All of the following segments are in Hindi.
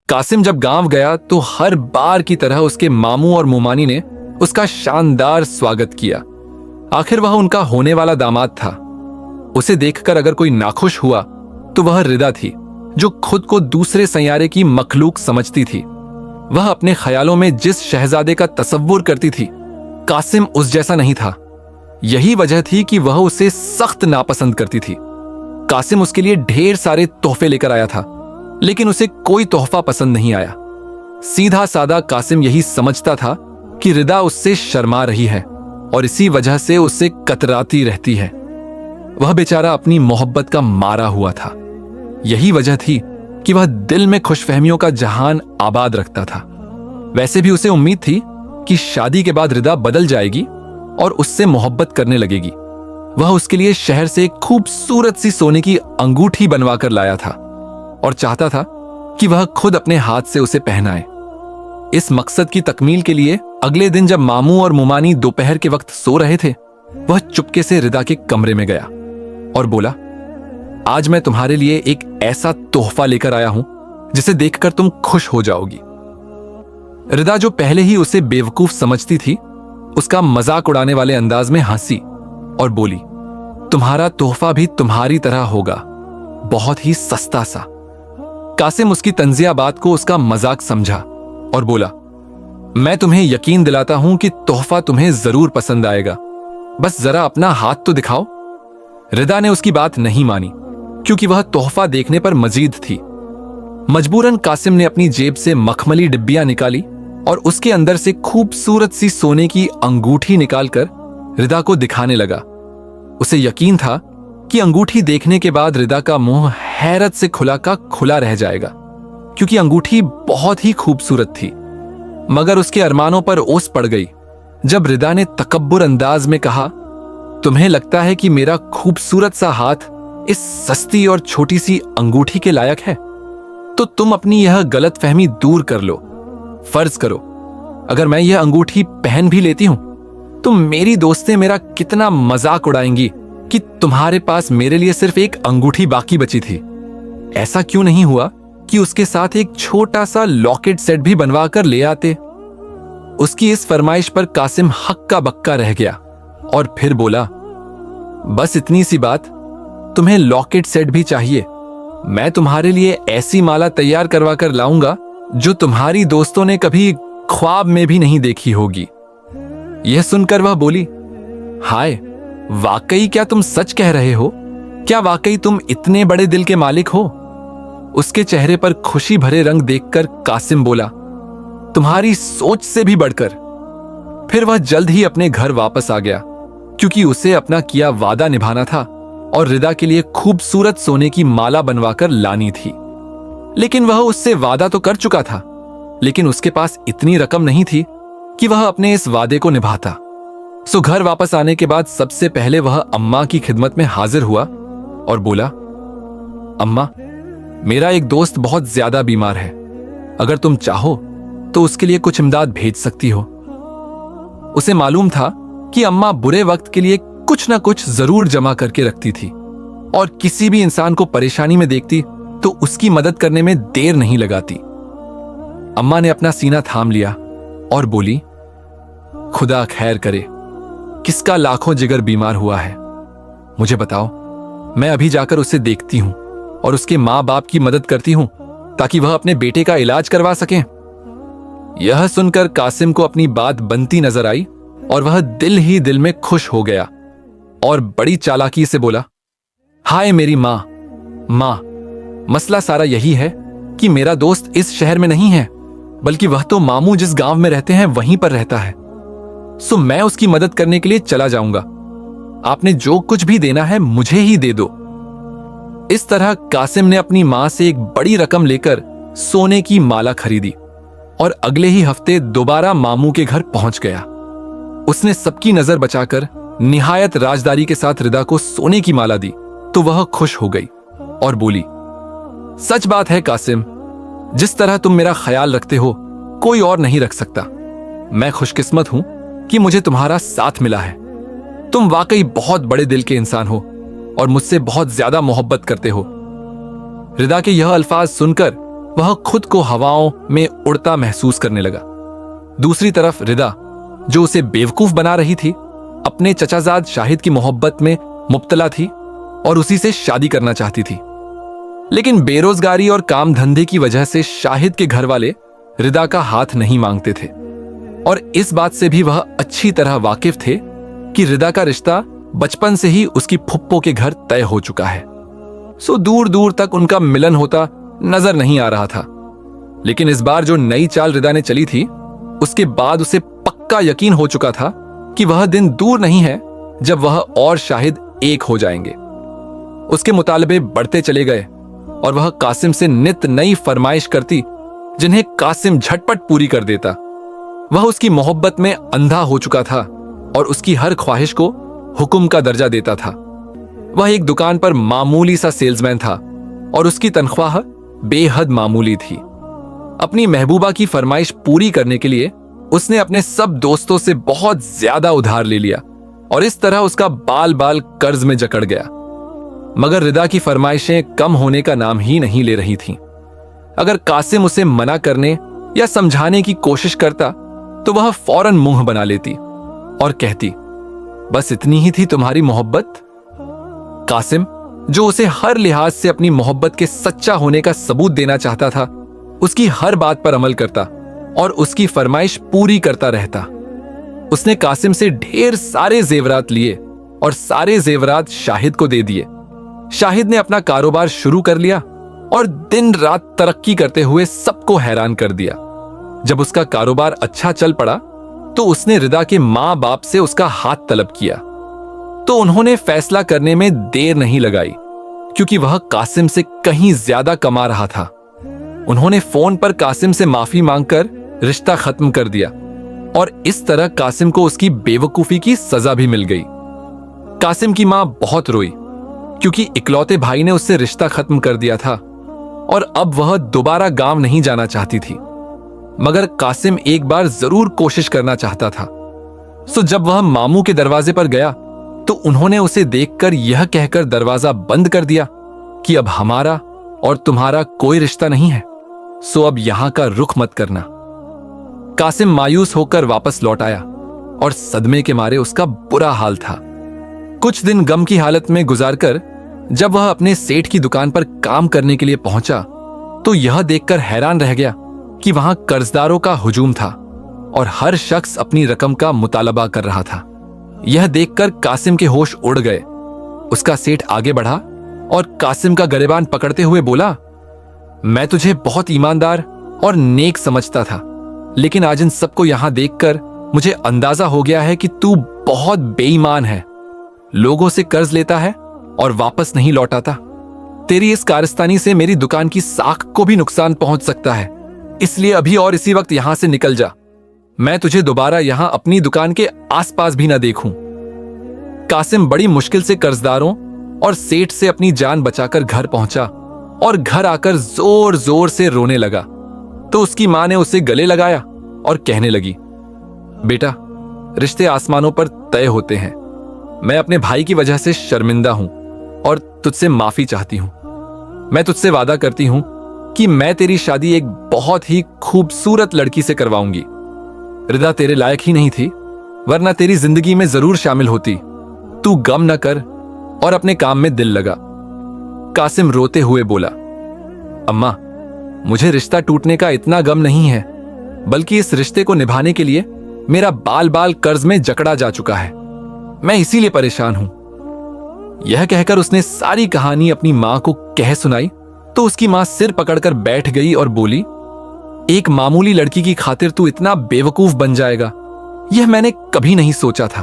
कासिम जब गांव गया तो हर बार की तरह उसके मामू और मुमानी ने उसका शानदार स्वागत किया। आखिर वह उनका होने वाला दामाद था। उसे देखकर अगर कोई नाखुश हुआ तो वह रिदा थी, जो खुद को दूसरे सैयारे की मखलूक समझती थी। वह अपने ख्यालों में जिस शहजादे का तसव्वुर करती थी, कासिम उस जैसा नहीं था। यही वजह थी कि वह उसे सख्त नापसंद करती थी। कासिम उसके लिए ढेर सारे तोहफे लेकर आया था, लेकिन उसे कोई तोहफा पसंद नहीं आया। सीधा सादा कासिम यही समझता था कि रिदा उससे शर्मा रही है और इसी वजह से उससे कतराती रहती है। वह बेचारा अपनी मोहब्बत का मारा हुआ था। यही वजह थी कि वह दिल में खुशफहमियों का जहान आबाद रखता था। वैसे भी उसे उम्मीद थी कि शादी के बाद रिदा बदल जाएगी और उससे मोहब्बत करने लगेगी। वह उसके लिए शहर से एक खूबसूरत सी सोने की अंगूठी बनवाकर लाया था और चाहता था कि वह खुद अपने हाथ से उसे पहनाए। इस मकसद की तकमील के लिए अगले दिन जब मामू और मुमानी दोपहर के वक्त सो रहे थे, वह चुपके से रिदा के कमरे में गया और बोला, आज मैं तुम्हारे लिए एक ऐसा तोहफा लेकर आया हूं जिसे देखकर तुम खुश हो जाओगी। रिदा, जो पहले ही उसे बेवकूफ समझती थी, उसका मजाक उड़ाने वाले अंदाज में हंसी और बोली, तुम्हारा तोहफा भी तुम्हारी तरह होगा, बहुत ही सस्ता सा। कासिम उसकी तंजिया बात को उसका मजाक समझा और बोला, मैं तुम्हें यकीन दिलाता हूं कि तोहफा तुम्हें जरूर पसंद आएगा, बस जरा अपना हाथ तो दिखाओ। रिदा ने उसकी बात नहीं मानी क्योंकि वह तोहफा देखने पर मजीद थी। मजबूरन कासिम ने अपनी जेब से मखमली डिब्बियां निकाली और उसके अंदर से खूबसूरत सी सोने की अंगूठी निकालकर रिदा को दिखाने लगा। उसे यकीन था कि अंगूठी देखने के बाद रिदा का मुंह हैरत से खुला का खुला रह जाएगा, क्योंकि अंगूठी बहुत ही खूबसूरत थी। मगर उसके अरमानों पर ओस पड़ गई जब रिदा ने तकब्बुर अंदाज में कहा, तुम्हें लगता है कि मेरा खूबसूरत सा हाथ इस सस्ती और छोटी सी अंगूठी के लायक है? तो तुम अपनी यह गलतफहमी दूर कर लो। फर्ज करो, अगर मैं यह अंगूठी पहन भी लेती हूं तो मेरी दोस्तें मेरा कितना मजाक उड़ाएंगी कि तुम्हारे पास मेरे लिए सिर्फ एक अंगूठी बाकी बची थी। ऐसा क्यों नहीं हुआ कि उसके साथ एक छोटा सा लॉकेट सेट भी बनवा कर ले आते? उसकी इस फरमाइश पर कासिम हक्का बक्का रह गया और फिर बोला, बस इतनी सी बात, तुम्हें लॉकेट सेट भी चाहिए? मैं तुम्हारे लिए ऐसी माला तैयार करवा कर लाऊंगा जो तुम्हारी दोस्तों ने कभी ख्वाब में भी नहीं देखी होगी। यह सुनकर वह बोली, हाय, वाकई क्या तुम सच कह रहे हो? क्या वाकई तुम इतने बड़े दिल के मालिक हो? उसके चेहरे पर खुशी भरे रंग देखकर कासिम बोला, तुम्हारी सोच से भी बढ़कर। फिर वह जल्द ही अपने घर वापस आ गया, क्योंकि उसे अपना किया वादा निभाना था और रिदा के लिए खूबसूरत सोने की माला बनवाकर लानी थी। लेकिन वह उससे वादा तो कर चुका था, लेकिन उसके पास इतनी रकम नहीं थी कि वह अपने इस वादे को निभाता। सो घर वापस आने के बाद सबसे पहले वह अम्मा की खिदमत में हाजिर हुआ और बोला, अम्मा, मेरा एक दोस्त बहुत ज्यादा बीमार है, अगर तुम चाहो तो उसके लिए कुछ इमदाद भेज सकती हो। उसे मालूम था कि अम्मा बुरे वक्त के लिए कुछ ना कुछ जरूर जमा करके रखती थी और किसी भी इंसान को परेशानी में देखती तो उसकी मदद करने में देर नहीं लगाती। अम्मा ने अपना सीना थाम लिया और बोली, खुदा खैर करे, किसका लाखों जिगर बीमार हुआ है, मुझे बताओ, मैं अभी जाकर उसे देखती हूं और उसके मां बाप की मदद करती हूं ताकि वह अपने बेटे का इलाज करवा सकें। यह सुनकर कासिम को अपनी बात बनती नजर आई और वह दिल ही दिल में खुश हो गया और बड़ी चालाकी से बोला, हाय मेरी मां, मसला सारा यही है कि मेरा दोस्त इस शहर में नहीं है, बल्कि वह तो मामू जिस गांव में रहते हैं वहीं पर रहता है। सो मैं उसकी मदद करने के लिए चला जाऊंगा। आपने जो कुछ भी देना है मुझे ही दे दो। इस तरह कासिम ने अपनी मां से एक बड़ी रकम लेकर सोने की माला खरीदी और अगले ही हफ्ते दोबारा मामू के घर पहुंच गया। उसने सबकी नजर बचाकर निहायत राजदारी के साथ रिदा को सोने की माला दी तो वह खुश हो गई और बोली, सच बात है कासिम, जिस तरह तुम मेरा ख्याल रखते हो कोई और नहीं रख सकता। मैं खुशकिस्मत हूं कि मुझे तुम्हारा साथ मिला है। तुम वाकई बहुत बड़े दिल के इंसान हो और मुझसे बहुत ज्यादा मोहब्बत करते हो। रिदा के यह अल्फाज सुनकर वह खुद को हवाओं में उड़ता महसूस करने लगा। दूसरी तरफ रिदा, जो उसे बेवकूफ बना रही थी, अपने चचाजाद शाहिद की मोहब्बत में मुब्तला थी और उसी से शादी करना चाहती थी। लेकिन बेरोजगारी और काम धंधे की वजह से शाहिद के घर वाले रिदा का हाथ नहीं मांगते थे और इस बात से भी वह अच्छी तरह वाकिफ थे कि रिदा का रिश्ता बचपन से ही उसकी फुप्पो के घर तय हो चुका है। सो दूर दूर तक उनका मिलन होता नजर नहीं आ रहा था। लेकिन इस बार जो नई चाल रिदा ने चली थी, उसके बाद उसे पक्का यकीन हो चुका था कि वह दिन दूर नहीं है जब वह और शाहिद एक हो जाएंगे। उसके मुतालबे बढ़ते चले गए और वह कासिम से नित नई फरमाइश करती, जिन्हें कासिम झटपट पूरी कर देता। वह उसकी मोहब्बत में अंधा हो चुका था और उसकी हर ख्वाहिश को हुक्म का दर्जा देता था। वह एक दुकान पर मामूली सा सेल्समैन था और उसकी तनख्वाह बेहद मामूली थी। अपनी महबूबा की फरमाइश पूरी करने के लिए उसने अपने सब दोस्तों से बहुत ज्यादा उधार ले लिया और इस तरह उसका बाल बाल कर्ज में जकड़ गया। मगर रिदा की फरमाइशें कम होने का नाम ही नहीं ले रही थीं। अगर कासिम उसे मना करने या समझाने की कोशिश करता तो वह फौरन मुंह बना लेती और कहती, बस इतनी ही थी तुम्हारी मोहब्बत। कासिम, जो उसे हर लिहाज से अपनी मोहब्बत के सच्चा होने का सबूत देना चाहता था, उसकी हर बात पर अमल करता और उसकी फरमाइश पूरी करता रहता। उसने कासिम से ढेर सारे जेवरात लिए और सारे जेवरात शाहिद को दे दिए। शाहिद ने अपना कारोबार शुरू कर लिया और दिन रात तरक्की करते हुए सबको हैरान कर दिया। जब उसका कारोबार अच्छा चल पड़ा तो उसने रिदा के मां बाप से उसका हाथ तलब किया, तो उन्होंने फैसला करने में देर नहीं लगाई, क्योंकि वह कासिम से कहीं ज्यादा कमा रहा था। उन्होंने फोन पर कासिम से माफी मांगकर रिश्ता खत्म कर दिया और इस तरह कासिम को उसकी बेवकूफी की सजा भी मिल गई। कासिम की मां बहुत रोई, क्योंकि इकलौते भाई ने उससे रिश्ता खत्म कर दिया था और अब वह दोबारा गांव नहीं जाना चाहती थी। मगर कासिम एक बार जरूर कोशिश करना चाहता था। सो जब वह मामू के दरवाजे पर गया तो उन्होंने उसे देखकर यह कहकर दरवाजा बंद कर दिया कि अब हमारा और तुम्हारा कोई रिश्ता नहीं है, सो अब यहां का रुख मत करना। कासिम मायूस होकर वापस लौट आया और सदमे के मारे उसका बुरा हाल था। कुछ दिन गम की हालत में गुजारकर जब वह अपने सेठ की दुकान पर काम करने के लिए पहुंचा तो यह देखकर हैरान रह गया कि वहां कर्जदारों का हुजूम था और हर शख्स अपनी रकम का मुतालबा कर रहा था। यह देखकर कासिम के होश उड़ गए। उसका सेठ आगे बढ़ा और कासिम का गिरेबान पकड़ते हुए बोला, मैं तुझे बहुत ईमानदार और नेक समझता था, लेकिन आज इन सबको यहां देखकर मुझे अंदाजा हो गया है कि तू बहुत बेईमान है। लोगों से कर्ज लेता है और वापस नहीं लौटाता। तेरी इस कारस्तानी से मेरी दुकान की साख को भी नुकसान पहुंच सकता है, इसलिए अभी और इसी वक्त यहां से निकल जा। मैं तुझे दोबारा यहां अपनी दुकान के आसपास भी ना देखूं। कासिम बड़ी मुश्किल से कर्जदारों और सेठ से अपनी जान बचाकर घर पहुंचा और घर आकर जोर जोर से रोने लगा। तो उसकी मां ने उसे गले लगाया और कहने लगी, बेटा, रिश्ते आसमानों पर तय होते हैं। मैं अपने भाई की वजह से शर्मिंदा हूं और तुझसे माफी चाहती हूं। मैं तुझसे वादा करती हूं कि मैं तेरी शादी एक बहुत ही खूबसूरत लड़की से करवाऊंगी। रिदा तेरे लायक ही नहीं थी, वरना तेरी जिंदगी में जरूर शामिल होती। तू गम न कर और अपने काम में दिल लगा। कासिम रोते हुए बोला, अम्मा, मुझे रिश्ता टूटने का इतना गम नहीं है, बल्कि इस रिश्ते को निभाने के लिए मेरा बाल बाल कर्ज में जकड़ा जा चुका है। मैं इसीलिए परेशान हूं। यह कहकर उसने सारी कहानी अपनी मां को कह सुनाई तो उसकी मां सिर पकड़कर बैठ गई और बोली, एक मामूली लड़की की खातिर तू इतना बेवकूफ बन जाएगा, यह मैंने कभी नहीं सोचा था।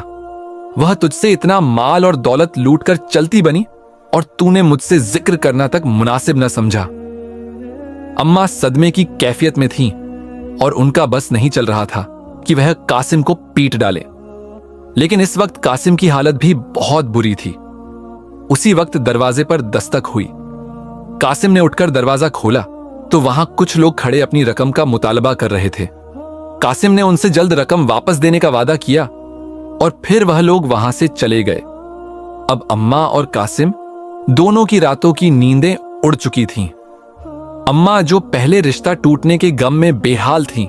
वह तुझसे इतना माल और दौलत लूटकर चलती बनी और तूने मुझसे जिक्र करना तक मुनासिब न समझा। अम्मा सदमे की कैफियत में थीं और उनका बस नहीं चल रहा था कि वह कासिम को पीट डाले। लेकिन इस वक्त कासिम की हालत भी बहुत बुरी थी। उसी वक्त दरवाजे पर दस्तक हुई। कासिम ने उठकर दरवाजा खोला तो वहां कुछ लोग खड़े अपनी रकम का मुतालबा कर रहे थे। कासिम ने उनसे जल्द रकम वापस देने का वादा किया और फिर वह लोग वहां से चले गए। अब अम्मा और कासिम दोनों की रातों की नींदें उड़ चुकी थीं। अम्मा जो पहले रिश्ता टूटने के गम में बेहाल थीं,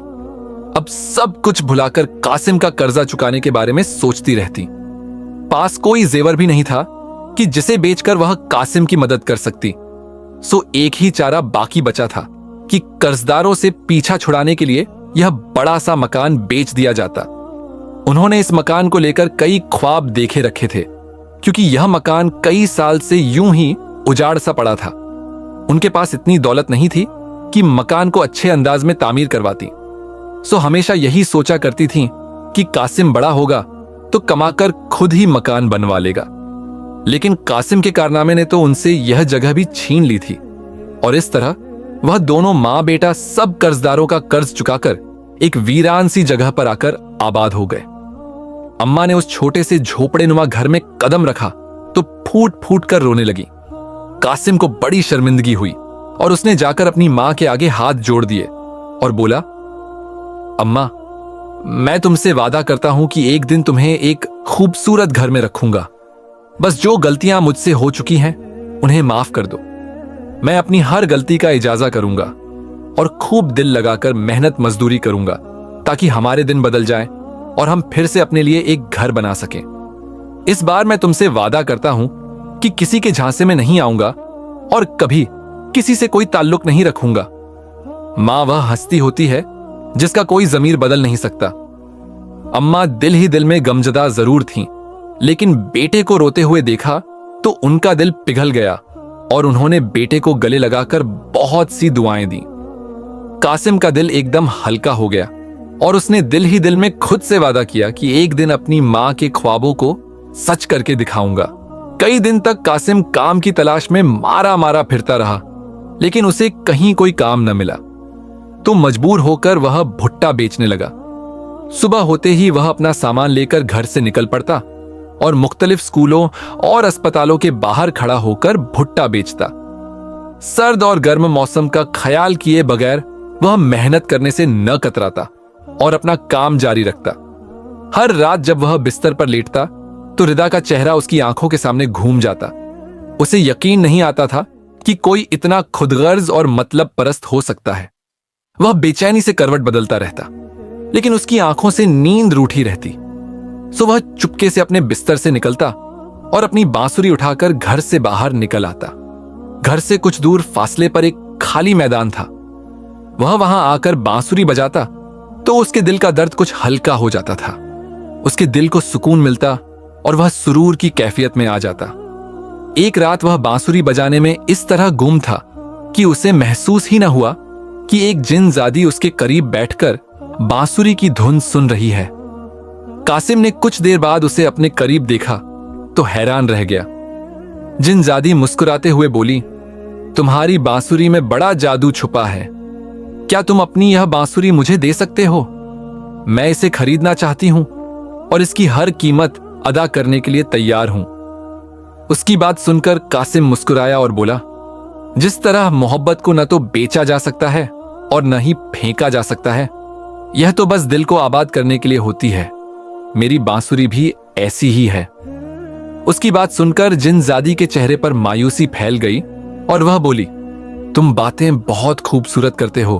अब सब कुछ भुलाकर कासिम का कर्जा चुकाने के बारे में सोचती रहती। पास कोई जेवर भी नहीं था कि जिसे बेचकर वह कासिम की मदद कर सकती। सो एक ही चारा बाकी बचा था कि कर्जदारों से पीछा छुड़ाने के लिए यह बड़ा सा मकान बेच दिया जाता। उन्होंने इस मकान को लेकर कई ख्वाब देखे रखे थे, क्योंकि यह मकान कई साल से यूं ही उजाड़ सा पड़ा था। उनके पास इतनी दौलत नहीं थी कि मकान को अच्छे अंदाज में तामीर करवाती। सो हमेशा यही सोचा करती थीं कि कासिम बड़ा होगा तो कमाकर खुद ही मकान बनवा लेगा। लेकिन कासिम के कारनामे ने तो उनसे यह जगह भी छीन ली थी, और इस तरह वह दोनों मां बेटा सब कर्जदारों का कर्ज चुकाकर एक वीरान सी जगह पर आकर आबाद हो गए। अम्मा ने उस छोटे से झोपड़ेनुमा घर में कदम रखा तो फूट फूट कर रोने लगी। कासिम को बड़ी शर्मिंदगी हुई और उसने जाकर अपनी मां के आगे हाथ जोड़ दिए और बोला, अम्मा, मैं तुमसे वादा करता हूं कि एक दिन तुम्हें एक खूबसूरत घर में रखूंगा। बस जो गलतियां मुझसे हो चुकी हैं उन्हें माफ कर दो। मैं अपनी हर गलती का इजाजा करूंगा और खूब दिल लगाकर मेहनत मजदूरी करूंगा ताकि हमारे दिन बदल जाएं और हम फिर से अपने लिए एक घर बना सकें। इस बार मैं तुमसे वादा करता हूं कि किसी के झांसे में नहीं आऊंगा और कभी किसी से कोई ताल्लुक नहीं रखूंगा। मां वह हस्ती होती है जिसका कोई जमीर बदल नहीं सकता। अम्मा दिल ही दिल में गमजदा जरूर थीं, लेकिन बेटे को रोते हुए देखा तो उनका दिल पिघल गया और उन्होंने बेटे को गले लगाकर बहुत सी दुआएं दी। कासिम का दिल एकदम हल्का हो गया और उसने दिल ही दिल में खुद से वादा किया कि एक दिन अपनी मां के ख्वाबों को सच करके दिखाऊंगा। कई दिन तक कासिम काम की तलाश में मारा मारा फिरता रहा, लेकिन उसे कहीं कोई काम न मिला तो मजबूर होकर वह भुट्टा बेचने लगा। सुबह होते ही वह अपना सामान लेकर घर से निकल पड़ता और मुख्तलिफ स्कूलों और अस्पतालों के बाहर खड़ा होकर भुट्टा बेचता। सर्द और गर्म मौसम का ख्याल किए बगैर वह मेहनत करने से न कतराता और अपना काम जारी रखता। हर रात जब वह बिस्तर पर लेटता तो रिदा का चेहरा उसकी आंखों के सामने घूम जाता। उसे यकीन नहीं आता था कि कोई इतना खुदगर्ज और मतलब परस्त हो सकता है। वह बेचैनी से करवट बदलता रहता, लेकिन उसकी आंखों से नींद रूठी रहती। सो वह चुपके से अपने बिस्तर से निकलता और अपनी बांसुरी उठाकर घर से बाहर निकल आता। घर से कुछ दूर फासले पर एक खाली मैदान था। वह वहां आकर बांसुरी बजाता तो उसके दिल का दर्द कुछ हल्का हो जाता था। उसके दिल को सुकून मिलता और वह सुरूर की कैफियत में आ जाता। एक रात वह बांसुरी बजाने में इस तरह गुम था कि उसे महसूस ही न हुआ कि एक जिनजादी उसके करीब बैठकर बांसुरी की धुन सुन रही है। कासिम ने कुछ देर बाद उसे अपने करीब देखा तो हैरान रह गया। जिनजादी मुस्कुराते हुए बोली, तुम्हारी बांसुरी में बड़ा जादू छुपा है। क्या तुम अपनी यह बांसुरी मुझे दे सकते हो? मैं इसे खरीदना चाहती हूं और इसकी हर कीमत अदा करने के लिए तैयार हूं। उसकी बात सुनकर कासिम मुस्कुराया और बोला, जिस तरह मोहब्बत को न तो बेचा जा सकता है और न ही फेंका जा सकता है, यह तो बस दिल को आबाद करने के लिए होती है। मेरी बांसुरी भी ऐसी ही है। उसकी बात सुनकर जिनजादी के चेहरे पर मायूसी फैल गई और वह बोली, तुम बातें बहुत खूबसूरत करते हो।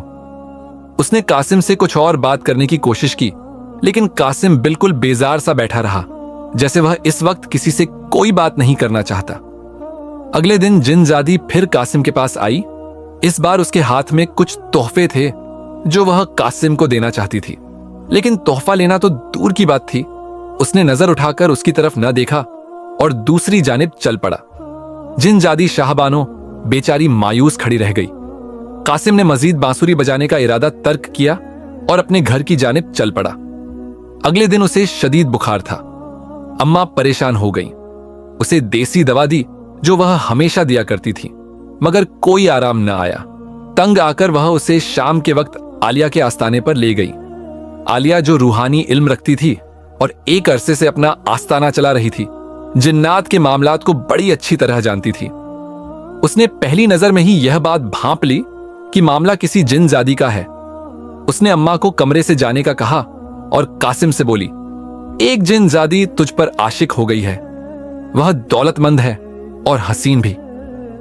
उसने कासिम से कुछ और बात करने की कोशिश की, लेकिन कासिम बिल्कुल बेजार सा बैठा रहा, जैसे वह इस वक्त किसी से कोई बात नहीं करना चाहता। अगले दिन जिनजादी फिर कासिम के पास आई। इस बार उसके हाथ में कुछ तोहफे थे जो वह कासिम को देना चाहती थी, लेकिन तोहफा लेना तो दूर की बात थी। उसने नजर उठाकर उसकी तरफ न देखा और दूसरी जानिब चल पड़ा। जिनजादी शाहबानो बेचारी मायूस खड़ी रह गई। कासिम ने मजीद बांसुरी बजाने का इरादा तर्क किया और अपने घर की जानिब चल पड़ा। अगले दिन उसे शदीद बुखार था। अम्मा परेशान हो गई। उसे देसी दवा दी जो वह हमेशा दिया करती थी, मगर कोई आराम न आया। तंग आकर वह उसे शाम के वक्त आलिया के आस्ताने पर ले गई। आलिया जो रूहानी इल्म रखती थी और एक अरसे से अपना आस्ताना चला रही थी, जिन्नात के मामलात को बड़ी अच्छी तरह जानती थी। उसने पहली नजर में ही यह बात भांप ली कि मामला किसी जिनजादी का है। उसने अम्मा को कमरे से जाने का कहा और कासिम से बोली, एक जिनजादी तुझ पर आशिक हो गई है। वह दौलतमंद है और हसीन भी।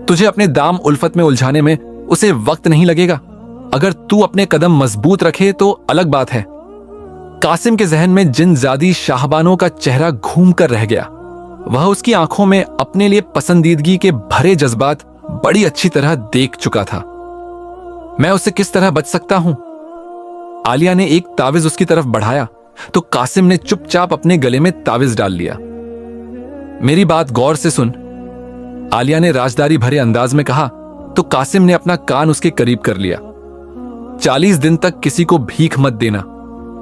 तुझे अपने दाम उल्फत में उलझाने में उसे वक्त नहीं लगेगा। अगर तू अपने कदम मजबूत रखे तो अलग बात है। कासिम के जहन में जिनजादी शाहबानो का चेहरा घूम कर रह गया। वह उसकी आंखों में अपने लिए पसंदीदगी के भरे जज्बात बड़ी अच्छी तरह देख चुका था। मैं उससे किस तरह बच सकता हूं? आलिया ने एक ताविज उसकी तरफ बढ़ाया तो कासिम ने चुपचाप अपने गले में ताविज डाल लिया। मेरी बात गौर से सुन, आलिया ने राजदारी भरे अंदाज में कहा तो कासिम ने अपना कान उसके करीब कर लिया। 40 दिन तक किसी को भीख मत देना,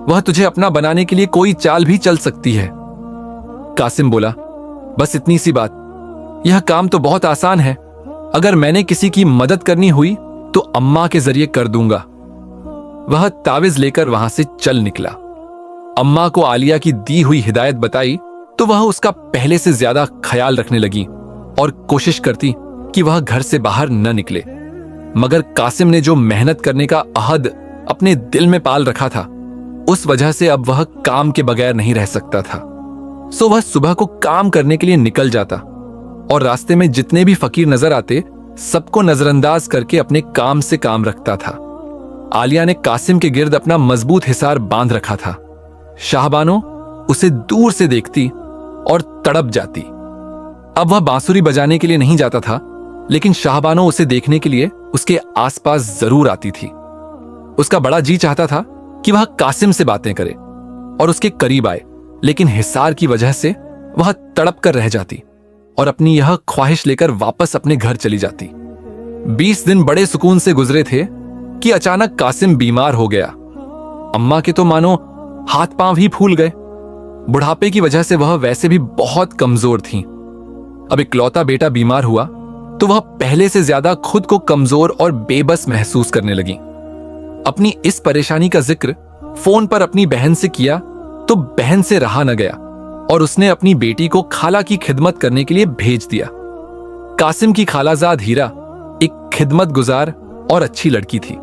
वह तुझे अपना बनाने के लिए कोई चाल भी चल सकती है। कासिम बोला, बस इतनी सी बात। यह काम तो बहुत आसान है। अगर मैंने किसी की मदद करनी हुई तो अम्मा के जरिए कर दूंगा। वह ताविज लेकर वहां से चल निकला। अम्मा को आलिया की दी हुई हिदायत बताई तो वह उसका पहले से ज्यादा ख्याल रखने लगी और कोशिश करती कि वह घर से बाहर न निकले। मगर कासिम ने जो मेहनत करने का अहद अपने दिल में पाल रखा था, उस वजह से अब वह काम के बगैर नहीं रह सकता था। सो वह सुबह को काम करने के लिए निकल जाता और रास्ते में जितने भी फकीर नजर आते सबको नजरअंदाज करके अपने काम से काम रखता था। आलिया ने कासिम के गिर्द अपना मजबूत हिसार बांध रखा था। शाहबानो उसे दूर से देखती और तड़प जाती। अब वह बांसुरी बजाने के लिए नहीं जाता था, लेकिन शाहबानो उसे देखने के लिए उसके आसपास जरूर आती थी। उसका बड़ा जी चाहता था कि वह कासिम से बातें करे और उसके करीब आए, लेकिन हिसार की वजह से वह तड़प कर रह जाती और अपनी यह ख्वाहिश लेकर वापस अपने घर चली जाती। 20 दिन बड़े सुकून से गुजरे थे कि अचानक कासिम बीमार हो गया। अम्मा के तो मानो हाथ पांव ही फूल गए। बुढ़ापे की वजह से वह वैसे भी बहुत कमजोर थीं। अब इकलौता बेटा बीमार हुआ तो वह पहले से ज्यादा खुद को कमजोर और बेबस महसूस करने लगी। अपनी इस परेशानी का जिक्र फोन पर अपनी बहन से किया तो बहन से रहा न गया और उसने अपनी बेटी को खाला की खिदमत करने के लिए भेज दिया। कासिम की खालाजाद हीरा एक खिदमत गुजार और अच्छी लड़की थी।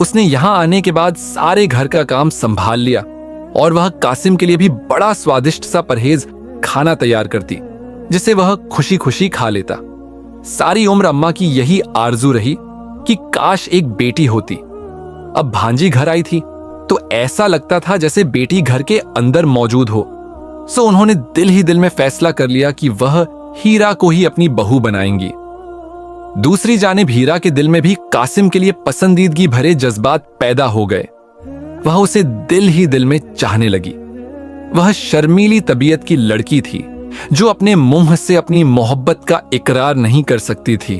उसने यहां आने के बाद सारे घर का काम संभाल लिया और वह कासिम के लिए भी बड़ा स्वादिष्ट सा परहेज खाना तैयार करती, जिसे वह खुशी खुशी खा लेता। सारी उम्र अम्मा की यही आरजू रही कि काश एक बेटी होती। अब भांजी घर आई थी तो ऐसा लगता था जैसे बेटी घर के अंदर मौजूद हो। सो उन्होंने दिल ही दिल में फैसला कर लिया कि वह हीरा को ही अपनी बहू बनाएंगी। दूसरी जानिब हीरा के दिल में भी कासिम के लिए पसंदीदगी भरे जज्बात पैदा हो गए। वह उसे दिल ही दिल में चाहने लगी। वह शर्मीली तबीयत की लड़की थी जो अपने मुंह से अपनी मोहब्बत का इकरार नहीं कर सकती थी।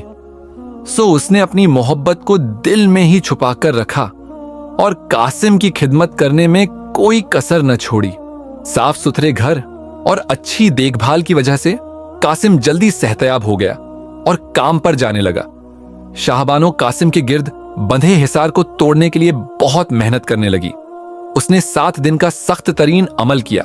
सो उसने अपनी मोहब्बत को दिल में ही छुपाकर रखा और कासिम की खिदमत करने में कोई कसर न छोड़ी। साफ सुथरे घर और अच्छी देखभाल की वजह से कासिम जल्दी सेहतयाब हो गया और काम पर जाने लगा। शाहबानो कासिम के गिर्द बंधे हिसार को तोड़ने के लिए बहुत मेहनत करने लगी। उसने 7 दिन का सख्त तरीन अमल किया,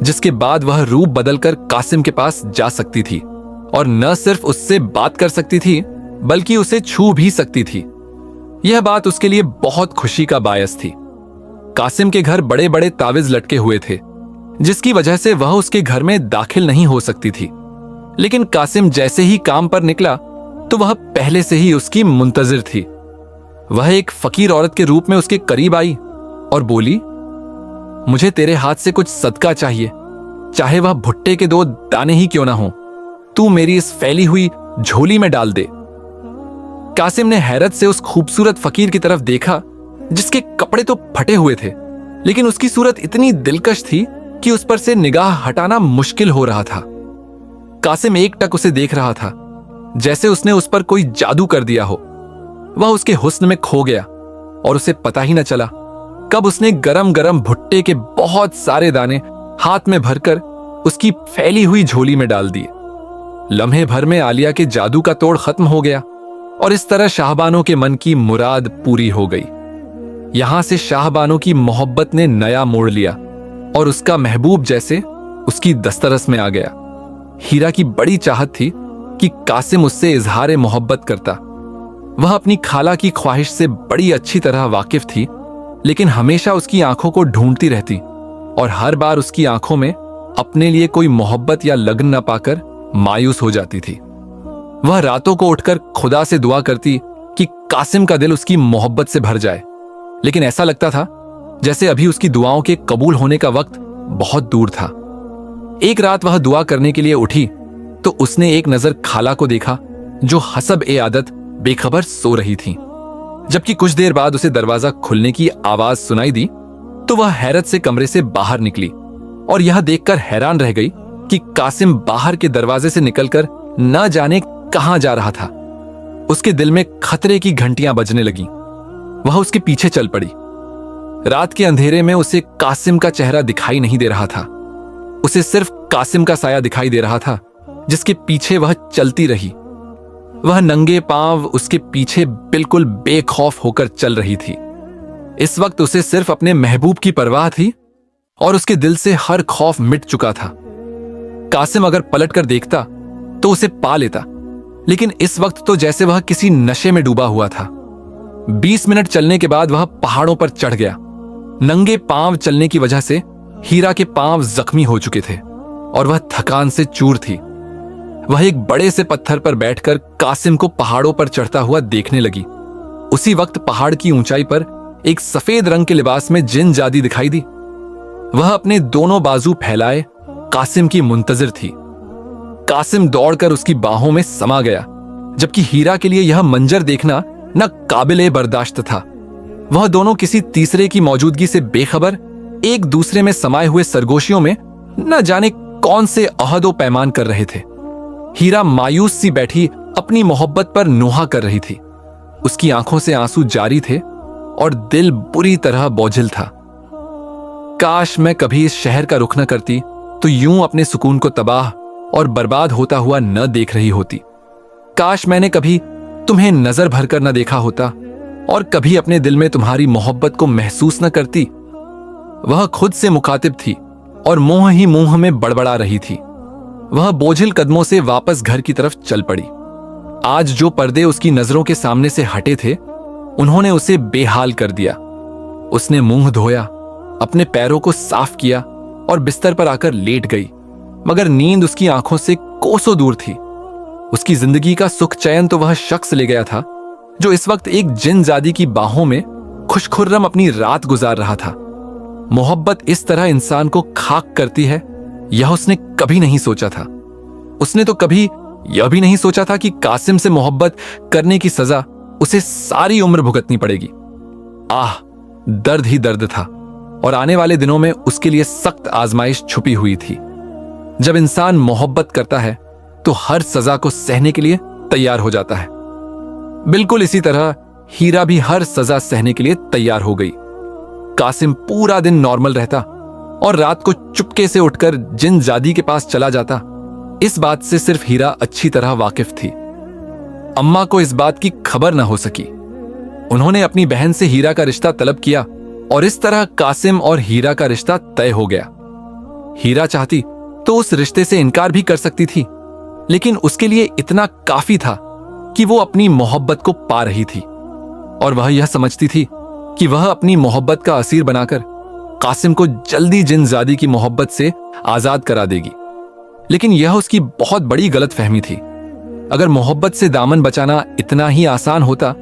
जिसके बाद वह रूप बदलकर कासिम के पास जा सकती थी और न सिर्फ उससे बात कर सकती थी बल्कि उसे छू भी सकती थी। यह बात उसके लिए बहुत खुशी का बायस थी। कासिम के घर बड़े बड़े ताविज लटके हुए थे, जिसकी वजह से वह उसके घर में दाखिल नहीं हो सकती थी। लेकिन कासिम जैसे ही काम पर निकला तो वह पहले से ही उसकी मुंतजिर थी। वह एक फकीर औरत के रूप में उसके करीब आई और बोली, मुझे तेरे हाथ से कुछ सदका चाहिए, चाहे वह भुट्टे के 2 दाने ही क्यों ना हो। तू मेरी इस फैली हुई झोली में डाल दे। कासिम ने हैरत से उस खूबसूरत फकीर की तरफ देखा, जिसके कपड़े तो फटे हुए थे, लेकिन उसकी सूरत इतनी दिलकश थी कि उस पर से निगाह हटाना मुश्किल हो रहा था। कासिम एकटक उसे देख रहा था, जैसे उसने उस पर कोई जादू कर दिया हो। वह उसके हुस्न में खो गया और उसे पता ही न चला कब उसने गरम गरम भुट्टे के बहुत सारे दाने हाथ में भरकर उसकी फैली हुई झोली में डाल दिए। लम्हे भर में आलिया के जादू का तोड़ खत्म हो गया और इस तरह शाहबानो के मन की मुराद पूरी हो गई। यहां से शाहबानो की मोहब्बत ने नया मोड़ लिया और उसका महबूब जैसे उसकी दस्तरस में आ गया। हीरा की बड़ी चाहत थी कि कासिम उससे इजहार मोहब्बत करता। वह अपनी खाला की ख्वाहिश से बड़ी अच्छी तरह वाकिफ थी, लेकिन हमेशा उसकी आंखों को ढूंढती रहती और हर बार उसकी आंखों में अपने लिए कोई मोहब्बत या लगन न पाकर मायूस हो जाती थी। वह रातों को उठकर खुदा से दुआ करती कि कासिम का दिल उसकी मोहब्बत से भर जाए, लेकिन ऐसा लगता था जैसे अभी उसकी दुआओं के कबूल होने का वक्त बहुत दूर था। एक रात वह दुआ करने के लिए उठी तो उसने एक नजर खाला को देखा, जो हसब ए आदत बेखबर सो रही थी। जबकि कुछ देर बाद उसे दरवाजा खुलने की आवाज सुनाई दी तो वह हैरत से कमरे से बाहर निकली और यह देखकर हैरान रह गई कि कासिम बाहर के दरवाजे से निकलकर न जाने कहां जा रहा था। उसके दिल में खतरे की घंटियां बजने लगीं। वह उसके पीछे चल पड़ी। रात के अंधेरे में उसे कासिम का चेहरा दिखाई नहीं दे रहा था। उसे सिर्फ कासिम का साया दिखाई दे रहा था, जिसके पीछे वह चलती रही। वह नंगे पांव उसके पीछे बिल्कुल बेखौफ होकर चल रही थी। इस वक्त उसे सिर्फ अपने महबूब की परवाह थी और उसके दिल से हर खौफ मिट चुका था। कासिम अगर पलटकर देखता तो उसे पा लेता, लेकिन इस वक्त तो जैसे वह किसी नशे में डूबा हुआ था। 20 मिनट चलने के बाद वह पहाड़ों पर चढ़ गया। नंगे पांव चलने की वजह से हीरा के पांव जख्मी हो चुके थे और वह थकान से चूर थी। वह एक बड़े से पत्थर पर बैठकर कासिम को पहाड़ों पर चढ़ता हुआ देखने लगी। उसी वक्त पहाड़ की ऊंचाई पर एक सफेद रंग के लिबास में जिन जादी दिखाई दी। वह अपने दोनों बाजू फैलाए कासिम की मुंतजिर थी। कासिम दौड़कर उसकी बाहों में समा गया, जबकि हीरा के लिए यह मंजर देखना न काबिले बर्दाश्त था। वह दोनों किसी तीसरे की मौजूदगी से बेखबर एक दूसरे में समाये हुए सरगोशियों में न जाने कौन से अहदो पैमान कर रहे थे। हीरा मायूस सी बैठी अपनी मोहब्बत पर नोहा कर रही थी। उसकी आंखों से आंसू जारी थे और दिल बुरी तरह बोझिल था। काश मैं कभी इस शहर का रुख न करती तो यूं अपने सुकून को तबाह और बर्बाद होता हुआ न देख रही होती। काश मैंने कभी तुम्हें नजर भरकर न देखा होता और कभी अपने दिल में तुम्हारी मोहब्बत को महसूस न करती। वह खुद से मुखातिब थी और मुंह ही मुंह में बड़बड़ा रही थी। वह बोझिल कदमों से वापस घर की तरफ चल पड़ी। आज जो पर्दे उसकी नजरों के सामने से हटे थे, उन्होंने उसे बेहाल कर दिया। उसने मुंह धोया, अपने पैरों को साफ किया और बिस्तर पर आकर लेट गई, मगर नींद उसकी आंखों से कोसों दूर थी। उसकी जिंदगी का सुख चैन तो वह शख्स ले गया था जो इस वक्त एक जिनजादी की बाहों में खुशखुर्रम अपनी रात गुजार रहा था। मोहब्बत इस तरह इंसान को खाक करती है, यह उसने कभी नहीं सोचा था। उसने तो कभी यह भी नहीं सोचा था कि कासिम से मोहब्बत करने की सजा उसे सारी उम्र भुगतनी पड़ेगी। आह, दर्द ही दर्द था और आने वाले दिनों में उसके लिए सख्त आजमाइश छुपी हुई थी। जब इंसान मोहब्बत करता है तो हर सजा को सहने के लिए तैयार हो जाता है। बिल्कुल इसी तरह हीरा भी हर सजा सहने के लिए तैयार हो गई। कासिम पूरा दिन नॉर्मल रहता और रात को चुपके से उठकर जिनजादी के पास चला जाता। इस बात से सिर्फ हीरा अच्छी तरह वाकिफ थी। अम्मा को इस बात की खबर न हो सकी। उन्होंने अपनी बहन से हीरा का रिश्ता तलब किया और इस तरह कासिम और हीरा का रिश्ता तय हो गया। हीरा चाहती तो उस रिश्ते से इनकार भी कर सकती थी, लेकिन उसके लिए इतना काफी था कि वो अपनी मोहब्बत को पा रही थी और वह यह समझती थी कि वह अपनी मोहब्बत का असीर बनाकर कासिम को जल्दी जिनजादी की मोहब्बत से आजाद करा देगी। लेकिन यह उसकी बहुत बड़ी गलतफहमी थी। अगर मोहब्बत से दामन बचाना इतना ही आसान होता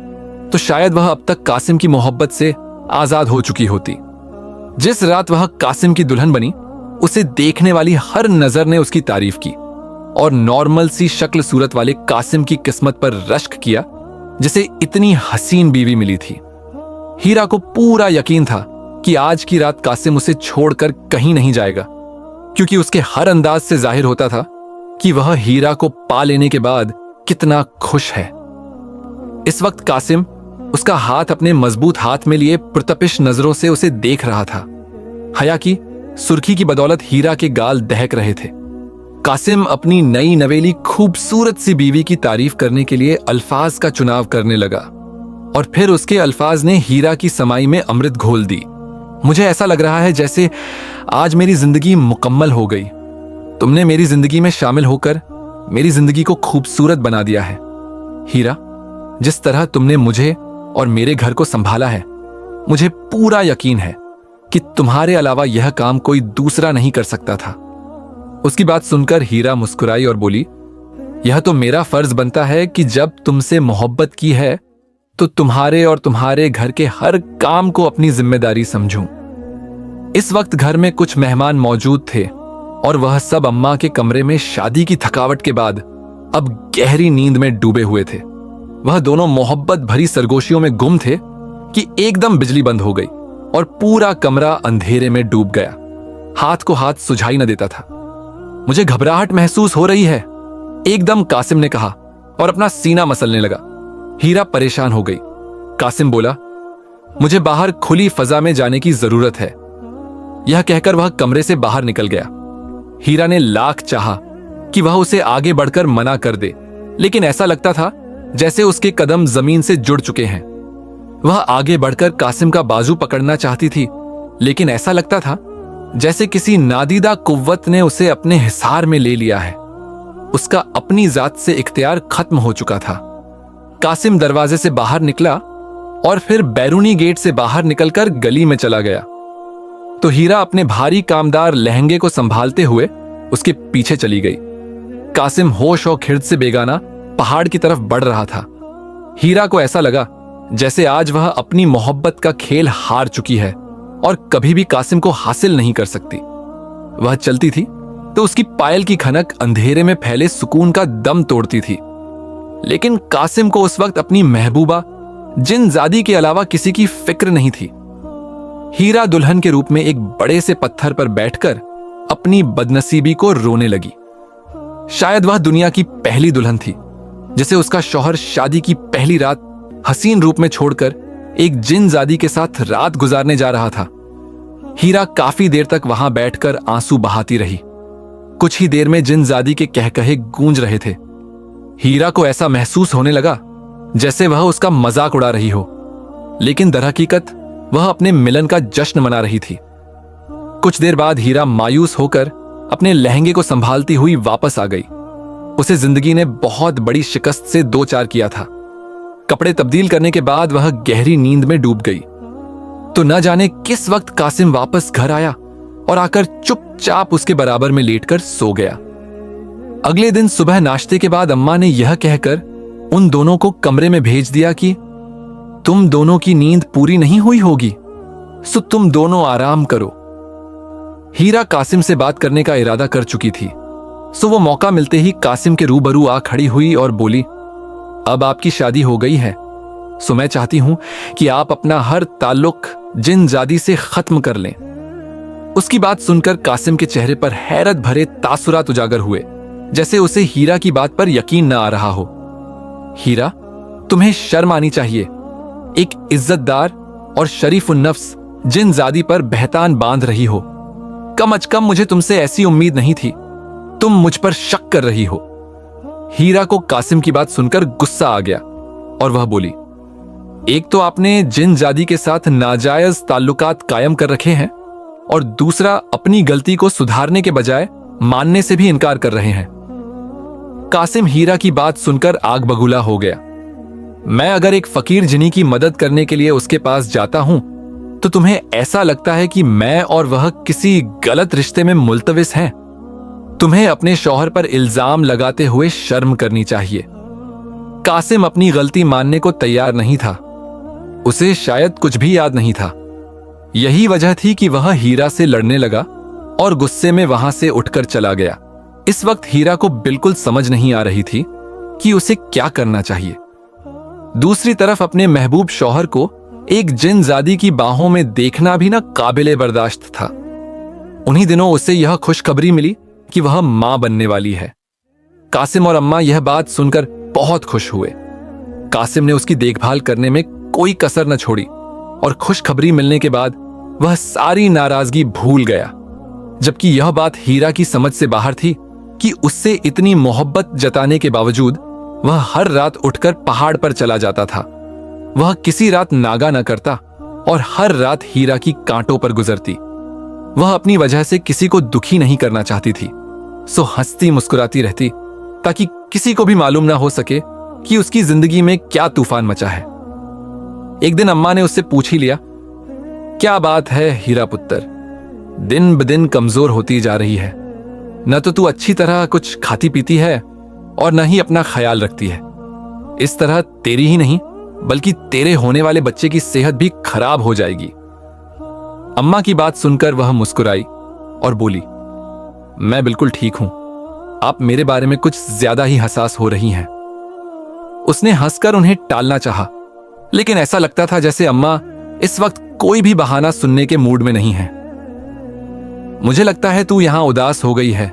तो शायद वह अब तक कासिम की मोहब्बत से आजाद हो चुकी होती। जिस रात वह कासिम की दुल्हन बनी, उसे देखने वाली हर नजर ने उसकी तारीफ की और नॉर्मल सी शक्ल सूरत वाले कासिम की किस्मत पर रश्क किया जिसे इतनी हसीन बीवी मिली थी। हीरा को पूरा यकीन था कि आज की रात कासिम उसे छोड़कर कहीं नहीं जाएगा, क्योंकि उसके हर अंदाज से जाहिर होता था कि वह हीरा को पा लेने के बाद कितना खुश है। इस वक्त कासिम उसका हाथ अपने मजबूत हाथ में लिए प्रतपिश नजरों से उसे देख रहा था। हया की सुर्खी की बदौलत हीरा के गाल दहक रहे थे। कासिम अपनी नई नवेली खूबसूरत सी बीवी की तारीफ करने के लिए अल्फाज का चुनाव करने लगा और फिर उसके अल्फाज ने हीरा की समाई में अमृत घोल दी। मुझे ऐसा लग रहा है जैसे आज मेरी जिंदगी मुकम्मल हो गई। तुमने मेरी जिंदगी में शामिल होकर मेरी जिंदगी को खूबसूरत बना दिया है। हीरा, जिस तरह तुमने मुझे और मेरे घर को संभाला है, मुझे पूरा यकीन है कि तुम्हारे अलावा यह काम कोई दूसरा नहीं कर सकता था। उसकी बात सुनकर हीरा मुस्कुराई और बोली, यह तो मेरा फर्ज बनता है कि जब तुमसे मोहब्बत की है तो तुम्हारे और तुम्हारे घर के हर काम को अपनी जिम्मेदारी समझूं। इस वक्त घर में कुछ मेहमान मौजूद थे और वह सब अम्मा के कमरे में शादी की थकावट के बाद अब गहरी नींद में डूबे हुए थे। वह दोनों मोहब्बत भरी सरगोशियों में गुम थे कि एकदम बिजली बंद हो गई और पूरा कमरा अंधेरे में डूब गया। हाथ को हाथ सुझाई न देता था। मुझे घबराहट महसूस हो रही है, एकदम कासिम ने कहा और अपना सीना मसलने लगा। हीरा परेशान हो गई। कासिम बोला, मुझे बाहर खुली फजा में जाने की जरूरत है। यह कहकर वह कमरे से बाहर निकल गया। हीरा ने लाख चाहा कि वह उसे आगे बढ़कर मना कर दे, लेकिन ऐसा लगता था जैसे उसके कदम जमीन से जुड़ चुके हैं। वह आगे बढ़कर कासिम का बाजू पकड़ना चाहती थी, लेकिन ऐसा लगता था जैसे किसी नादीदा कुव्वत ने उसे अपने हिसार में ले लिया है। उसका अपनी जात से इख्तियार खत्म हो चुका था। कासिम दरवाजे से बाहर निकला और फिर बैरूनी गेट से बाहर निकलकर गली में चला गया, तो हीरा अपने भारी कामदार लहंगे को संभालते हुए उसके पीछे चली गई। कासिम होश और खिर्द से बेगाना पहाड़ की तरफ बढ़ रहा था। हीरा को ऐसा लगा जैसे आज वह अपनी मोहब्बत का खेल हार चुकी है और कभी भी कासिम को हासिल नहीं कर सकती। वह चलती थी तो उसकी पायल की खनक अंधेरे में फैले सुकून का दम तोड़ती थी, लेकिन कासिम को उस वक्त अपनी महबूबा जिनजादी के अलावा किसी की फिक्र नहीं थी। हीरा दुल्हन के रूप में एक बड़े से पत्थर पर बैठकर अपनी बदनसीबी को रोने लगी। शायद वह दुनिया की पहली दुल्हन थी जिसे उसका शौहर शादी की पहली रात हसीन रूप में छोड़कर एक जिनजादी के साथ रात गुजारने जा रहा था। हीरा काफी देर तक वहां बैठकर आंसू बहाती रही। कुछ ही देर में जिनजादी के कहकहे गूंज रहे थे। हीरा को ऐसा महसूस होने लगा जैसे वह उसका मजाक उड़ा रही हो, लेकिन दरहकीकत वह अपने मिलन का जश्न मना रही थी। कुछ देर बाद हीरा मायूस होकर अपने लहंगे को संभालती हुई वापस आ गई। उसे जिंदगी ने बहुत बड़ी शिकस्त से दो चार किया था। कपड़े तब्दील करने के बाद वह गहरी नींद में डूब गई, तो न जाने किस वक्त कासिम वापस घर आया और आकर चुपचाप उसके बराबर में लेटकर सो गया। अगले दिन सुबह नाश्ते के बाद अम्मा ने यह कहकर उन दोनों को कमरे में भेज दिया कि तुम दोनों की नींद पूरी नहीं हुई होगी, सो तुम दोनों आराम करो। हीरा कासिम से बात करने का इरादा कर चुकी थी, सो वो मौका मिलते ही कासिम के रूबरू आ खड़ी हुई और बोली, अब आपकी शादी हो गई है, सो मैं चाहती हूं कि आप अपना हर ताल्लुक जिनजादी से खत्म कर लें। उसकी बात सुनकर कासिम के चेहरे पर हैरत भरे तासुरात उजागर हुए, जैसे उसे हीरा की बात पर यकीन न आ रहा हो। हीरा, तुम्हें शर्म आनी चाहिए। एक इज्जतदार और शरीफुन्नफ्स जिनजादी पर बहतान बांध रही हो। कम अज कम मुझे तुमसे ऐसी उम्मीद नहीं थी। तुम मुझ पर शक कर रही हो। हीरा को कासिम की बात सुनकर गुस्सा आ गया और वह बोली, एक तो आपने जिनजादी के साथ नाजायज ताल्लुकात कायम कर रखे हैं और दूसरा अपनी गलती को सुधारने के बजाय मानने से भी इनकार कर रहे हैं। कासिम हीरा की बात सुनकर आग बगुला हो गया। मैं अगर एक फकीर जिनी की मदद करने के लिए उसके पास जाता हूं तो तुम्हें ऐसा लगता है कि मैं और वह किसी गलत रिश्ते में मुलतविस हैं। तुम्हें अपने शौहर पर इल्जाम लगाते हुए शर्म करनी चाहिए। कासिम अपनी गलती मानने को तैयार नहीं था। उसे शायद कुछ भी याद नहीं था। यही वजह थी कि वह हीरा से लड़ने लगा और गुस्से में वहां से उठकर चला गया। इस वक्त हीरा को बिल्कुल समझ नहीं आ रही थी कि उसे क्या करना चाहिए। दूसरी तरफ अपने महबूब शौहर को एक जिनजादी की बाहों में देखना भी ना काबिले बर्दाश्त था। उन्हीं दिनों उसे यह खुशखबरी मिली कि वह मां बनने वाली है। कासिम और अम्मा यह बात सुनकर बहुत खुश हुए। कासिम ने उसकी देखभाल करने में कोई कसर न छोड़ी और खुशखबरी मिलने के बाद वह सारी नाराजगी भूल गया, जबकि यह बात हीरा की समझ से बाहर थी कि उससे इतनी मोहब्बत जताने के बावजूद वह हर रात उठकर पहाड़ पर चला जाता था। वह किसी रात नागा न करता और हर रात हीरा की कांटों पर गुजरती। वह अपनी वजह से किसी को दुखी नहीं करना चाहती थी, सो हंसती मुस्कुराती रहती ताकि किसी को भी मालूम ना हो सके कि उसकी जिंदगी में क्या तूफान मचा है। एक दिन अम्मा ने उससे पूछ ही लिया, क्या बात है हीरा पुत्र, दिन ब दिन कमजोर होती जा रही है। न तो तू अच्छी तरह कुछ खाती पीती है और न ही अपना ख्याल रखती है। इस तरह तेरी ही नहीं बल्कि तेरे होने वाले बच्चे की सेहत भी खराब हो जाएगी। अम्मा की बात सुनकर वह मुस्कुराई और बोली, मैं बिल्कुल ठीक हूं। आप मेरे बारे में कुछ ज्यादा ही हसास हो रही हैं। उसने हंसकर उन्हें टालना चाहा, लेकिन ऐसा लगता था जैसे अम्मा इस वक्त कोई भी बहाना सुनने के मूड में नहीं है। मुझे लगता है तू यहां उदास हो गई है।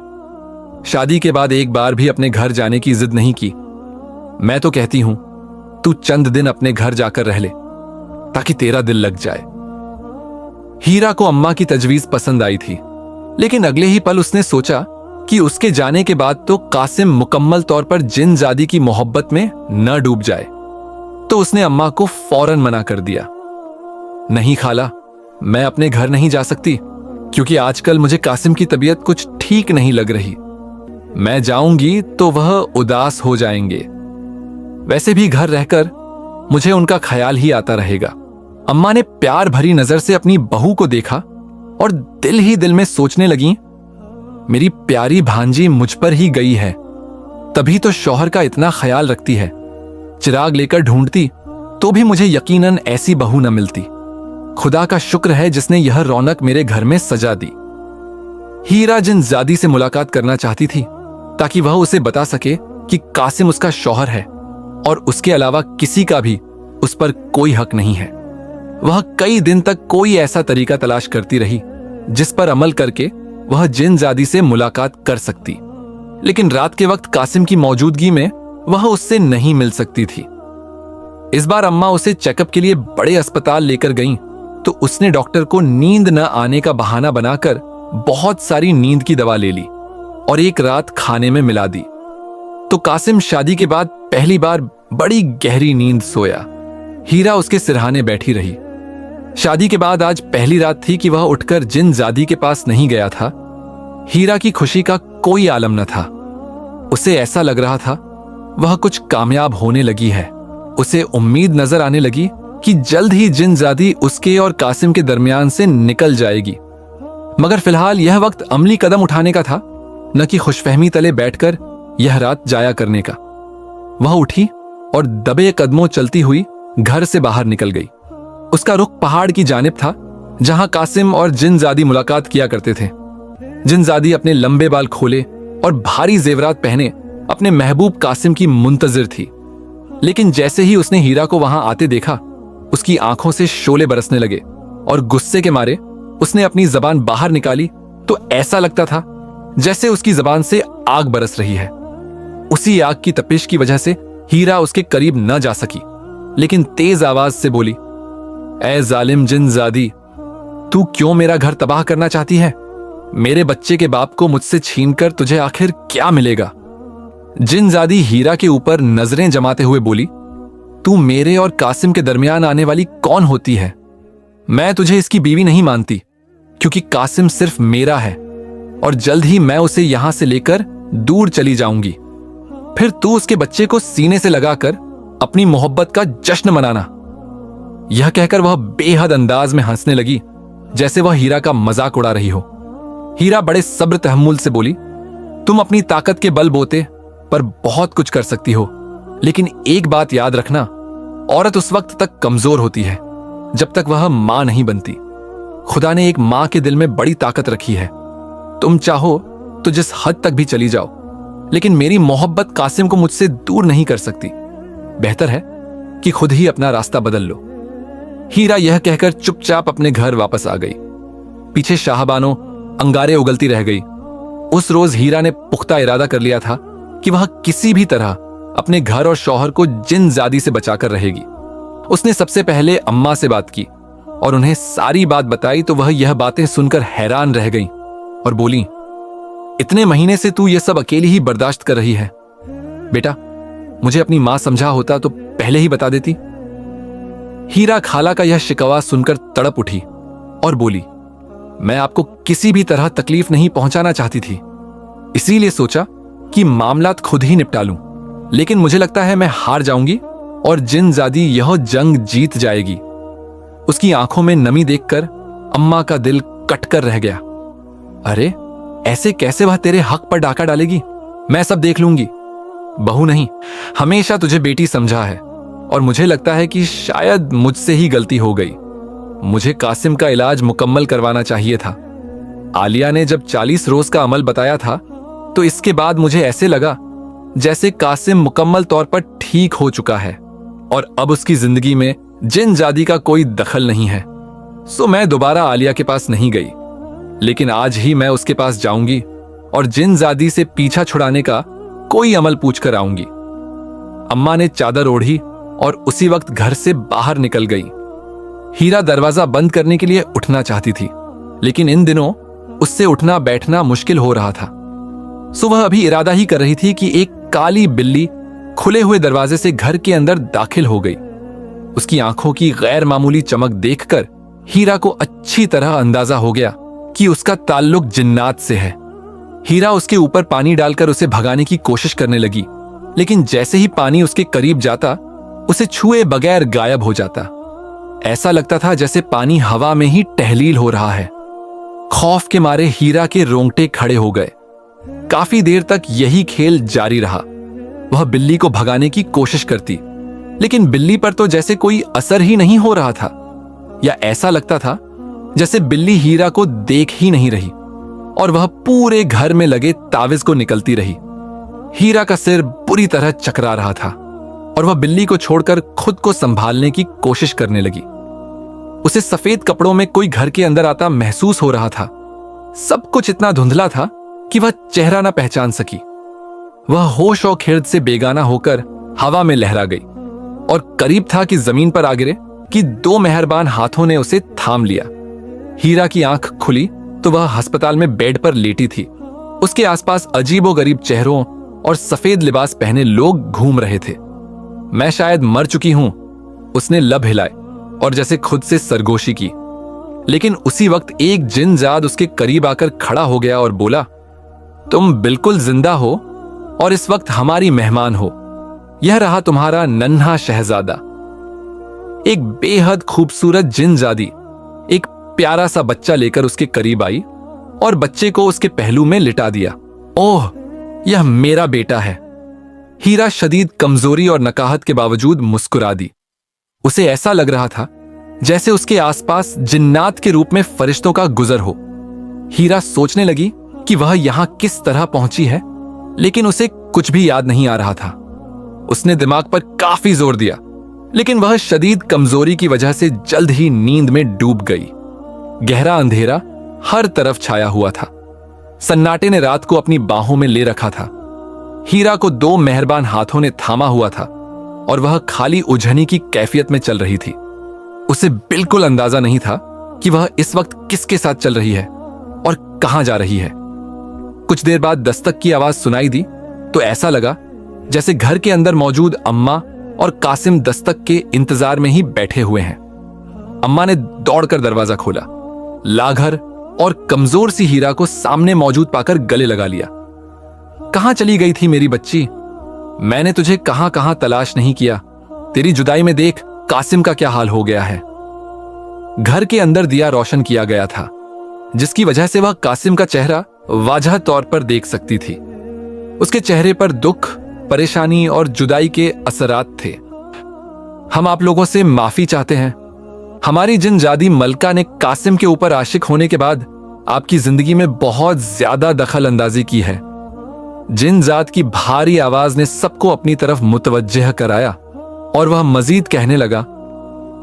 शादी के बाद एक बार भी अपने घर जाने की जिद नहीं की। मैं तो कहती हूं तू चंद दिन अपने घर जाकर रह ले, ताकि तेरा दिल लग जाए। हीरा को अम्मा की तजवीज पसंद आई थी, लेकिन अगले ही पल उसने सोचा कि उसके जाने के बाद तो कासिम मुकम्मल तौर पर जिनजादी की मोहब्बत में न डूब जाए। तो उसने अम्मा को फौरन मना कर दिया। नहीं खाला, मैं अपने घर नहीं जा सकती, क्योंकि आजकल मुझे कासिम की तबीयत कुछ ठीक नहीं लग रही। मैं जाऊंगी तो वह उदास हो जाएंगे। वैसे भी घर रहकर मुझे उनका ख्याल ही आता रहेगा। अम्मा ने प्यार भरी नजर से अपनी बहू को देखा और दिल ही दिल में सोचने लगी, मेरी प्यारी भांजी मुझ पर ही गई है, तभी तो शौहर का इतना ख्याल रखती है। चिराग लेकर ढूंढती तो भी मुझे यकीनन ऐसी बहू न मिलती। खुदा का शुक्र है जिसने यह रौनक मेरे घर में सजा दी। हीरा जिनजादी से मुलाकात करना चाहती थी ताकि वह उसे बता सके कि कासिम उसका शौहर है और उसके अलावा किसी का भी उस पर कोई हक नहीं है। वह कई दिन तक कोई ऐसा तरीका तलाश करती रही जिस पर अमल करके वह जिनजादी से मुलाकात कर सकती, लेकिन रात के वक्त कासिम की मौजूदगी में वह उससे नहीं मिल सकती थी। इस बार अम्मा उसे चेकअप के लिए बड़े अस्पताल लेकर गईं, तो उसने डॉक्टर को नींद न आने का बहाना बनाकर बहुत सारी नींद की दवा ले ली और एक रात खाने में मिला दी। तो कासिम शादी के बाद पहली बार बड़ी गहरी नींद सोया। हीरा उसके सिरहाने बैठी रही। शादी के बाद आज पहली रात थी कि वह उठकर जिनजादी के पास नहीं गया था। हीरा की खुशी का कोई आलम न था। उसे ऐसा लग रहा था वह कुछ कामयाब होने लगी है। उसे उम्मीद नजर आने लगी कि जल्द ही जिनजादी उसके और कासिम के दरमियान से निकल जाएगी। मगर फिलहाल यह वक्त अमली कदम उठाने का था, न कि खुशफहमी तले बैठकर यह रात जाया करने का। वह उठी और दबे कदमों चलती हुई घर से बाहर निकल गई। उसका रुख पहाड़ की जानिब था, जहां कासिम और जिनजादी मुलाकात किया करते थे। जिनजादी अपने लंबे बाल खोले और भारी जेवरात पहने अपने महबूब कासिम की मुंतजिर थी, लेकिन जैसे ही उसने हीरा को वहां आते देखा, उसकी आंखों से शोले बरसने लगे और गुस्से के मारे उसने अपनी जबान बाहर निकाली तो ऐसा लगता था जैसे उसकी जबान से आग बरस रही है। उसी आग की तपिश की वजह से हीरा उसके करीब न जा सकी, लेकिन तेज आवाज से बोली, ऐ जालिम जिनजादी, तू क्यों मेरा घर तबाह करना चाहती है? मेरे बच्चे के बाप को मुझसे छीनकर तुझे आखिर क्या मिलेगा? जिनजादी हीरा के ऊपर नजरें जमाते हुए बोली, तू मेरे और कासिम के दरमियान आने वाली कौन होती है? मैं तुझे इसकी बीवी नहीं मानती, क्योंकि कासिम सिर्फ मेरा है और जल्द ही मैं उसे यहां से लेकर दूर चली जाऊंगी। फिर तू उसके बच्चे को सीने से लगाकर अपनी मोहब्बत का जश्न मनाना। यह कहकर वह बेहद अंदाज में हंसने लगी, जैसे वह हीरा का मजाक उड़ा रही हो। हीरा बड़े सब्र तहम्मुल से बोली, तुम अपनी ताकत के बल बोते पर बहुत कुछ कर सकती हो, लेकिन एक बात याद रखना, औरत उस वक्त तक कमजोर होती है जब तक वह मां नहीं बनती। खुदा ने एक मां के दिल में बड़ी ताकत रखी है। तुम चाहो तो जिस हद तक भी चली जाओ, लेकिन मेरी मोहब्बत कासिम को मुझसे दूर नहीं कर सकती। बेहतर है कि खुद ही अपना रास्ता बदल लो। हीरा यह कहकर चुपचाप अपने घर वापस आ गई। पीछे शाहबानो अंगारे उगलती रह गई। उस रोज हीरा ने पुख्ता इरादा कर लिया था कि वह किसी भी तरह अपने घर और शौहर को जिनजादी से बचाकर रहेगी। उसने सबसे पहले अम्मा से बात की और उन्हें सारी बात बताई, तो वह यह बातें सुनकर हैरान रह गईं और बोली, इतने महीने से तू ये सब अकेली ही बर्दाश्त कर रही है? बेटा, मुझे अपनी मां समझा होता तो पहले ही बता देती। हीरा खाला का यह शिकवा सुनकर तड़प उठी और बोली, मैं आपको किसी भी तरह तकलीफ नहीं पहुंचाना चाहती थी, इसीलिए सोचा कि मामलात खुद ही निपटा लूं, लेकिन मुझे लगता है मैं हार जाऊंगी और जिनजादी यह जंग जीत जाएगी। उसकी आंखों में नमी देखकर अम्मा का दिल कटकर रह गया। अरे, ऐसे कैसे वह तेरे हक पर डाका डालेगी? मैं सब देख लूंगी। बहू नहीं, हमेशा तुझे बेटी समझा है, और मुझे लगता है कि शायद मुझसे ही गलती हो गई। मुझे कासिम का इलाज मुकम्मल करवाना चाहिए था। आलिया ने जब 40 रोज का अमल बताया था तो इसके बाद मुझे ऐसे लगा जैसे कासिम मुकम्मल तौर पर ठीक हो चुका है और अब उसकी जिंदगी में जिन जादी का कोई दखल नहीं है। सो मैं दोबारा आलिया के पास नहीं गई, लेकिन आज ही मैं उसके पास जाऊंगी और जिन जादी से पीछा छुड़ाने का कोई अमल पूछ कर आऊंगी। अम्मा ने चादर ओढ़ी और उसी वक्त घर से बाहर निकल गई। हीरा दरवाजा बंद करने के लिए उठना चाहती थी, लेकिन इन दिनों उससे उठना बैठना मुश्किल हो रहा था। सो वह अभी इरादा ही कर रही थी कि एक काली बिल्ली खुले हुए दरवाजे से घर के अंदर दाखिल हो गई। उसकी आंखों की गैर मामूली चमक देखकर हीरा को अच्छी तरह अंदाजा हो गया कि उसका ताल्लुक जिन्नात से है। हीरा उसके ऊपर पानी डालकर उसे भगाने की कोशिश करने लगी, लेकिन जैसे ही पानी उसके करीब जाता उसे छुए बगैर गायब हो जाता। ऐसा लगता था जैसे पानी हवा में ही टहलील हो रहा है। खौफ के मारे हीरा के रोंगटे खड़े हो गए। काफी देर तक यही खेल जारी रहा। वह बिल्ली को भगाने की कोशिश करती, लेकिन बिल्ली पर तो जैसे कोई असर ही नहीं हो रहा था, या ऐसा लगता था जैसे बिल्ली हीरा को देख ही नहीं रही और वह पूरे घर में लगे ताविज को निकलती रही। हीरा का सिर बुरी तरह चकरा रहा था और वह बिल्ली को छोड़कर खुद को संभालने की कोशिश करने लगी। उसे सफेद कपड़ों में कोई घर के अंदर आता महसूस हो रहा था। सब कुछ इतना धुंधला था कि वह चेहरा न पहचान सकी। वह होश और खिर्द से बेगाना होकर हवा में लहरा गई और करीब था कि जमीन पर आ गिरे कि दो मेहरबान हाथों ने उसे थाम लिया। हीरा की आंख खुली तो वह अस्पताल में बेड पर लेटी थी। उसके आसपास अजीबोगरीब चेहरों और सफेद लिबास पहने लोग घूम रहे थे। मैं शायद मर चुकी हूं, उसने लब हिलाए और जैसे खुद से सरगोशी की। लेकिन उसी वक्त एक जिनजाद उसके करीब आकर खड़ा हो गया और बोला, तुम बिल्कुल जिंदा हो और इस वक्त हमारी मेहमान हो। यह रहा तुम्हारा नन्हा शहजादा। एक बेहद खूबसूरत जिनजादी एक प्यारा सा बच्चा लेकर उसके करीब आई और बच्चे को उसके पहलू में लिटा दिया। ओह, यह मेरा बेटा है। हीरा शदीद कमजोरी और नकाहत के बावजूद मुस्कुरा दी। उसे ऐसा लग रहा था जैसे उसके आसपास जिन्नात के रूप में फरिश्तों का गुजर हो। हीरा सोचने लगी कि वह यहां किस तरह पहुंची है, लेकिन उसे कुछ भी याद नहीं आ रहा था। उसने दिमाग पर काफी जोर दिया, लेकिन वह शदीद कमजोरी की वजह से जल्द ही नींद में डूब गई। गहरा अंधेरा हर तरफ छाया हुआ था। सन्नाटे ने रात को अपनी बाहों में ले रखा था। हीरा को दो मेहरबान हाथों ने थामा हुआ था और वह खाली उलझनी की कैफियत में चल रही थी। उसे बिल्कुल अंदाजा नहीं था कि वह इस वक्त किसके साथ चल रही है और कहां जा रही है। कुछ देर बाद दस्तक की आवाज सुनाई दी तो ऐसा लगा जैसे घर के अंदर मौजूद अम्मा और कासिम दस्तक के इंतजार में ही बैठे हुए हैं। अम्मा ने दौड़कर दरवाजा खोला, लाघर और कमजोर सी हीरा को सामने मौजूद पाकर गले लगा लिया। कहां चली गई थी मेरी बच्ची? मैंने तुझे कहां कहां तलाश नहीं किया। तेरी जुदाई में देख कासिम का क्या हाल हो गया है। घर के अंदर दिया रोशन किया गया था, जिसकी वजह से वह कासिम का चेहरा वाजह तौर पर देख सकती थी। उसके चेहरे पर दुख, परेशानी और जुदाई के असरात थे। हम आप लोगों से माफी चाहते हैं। हमारी जिनजादी मलका ने कासिम के ऊपर आशिक होने के बाद आपकी जिंदगी में बहुत ज्यादा दखल अंदाजी की है। जिनजात की भारी आवाज ने सबको अपनी तरफ मुतवज्जह कराया और वह मजीद कहने लगा,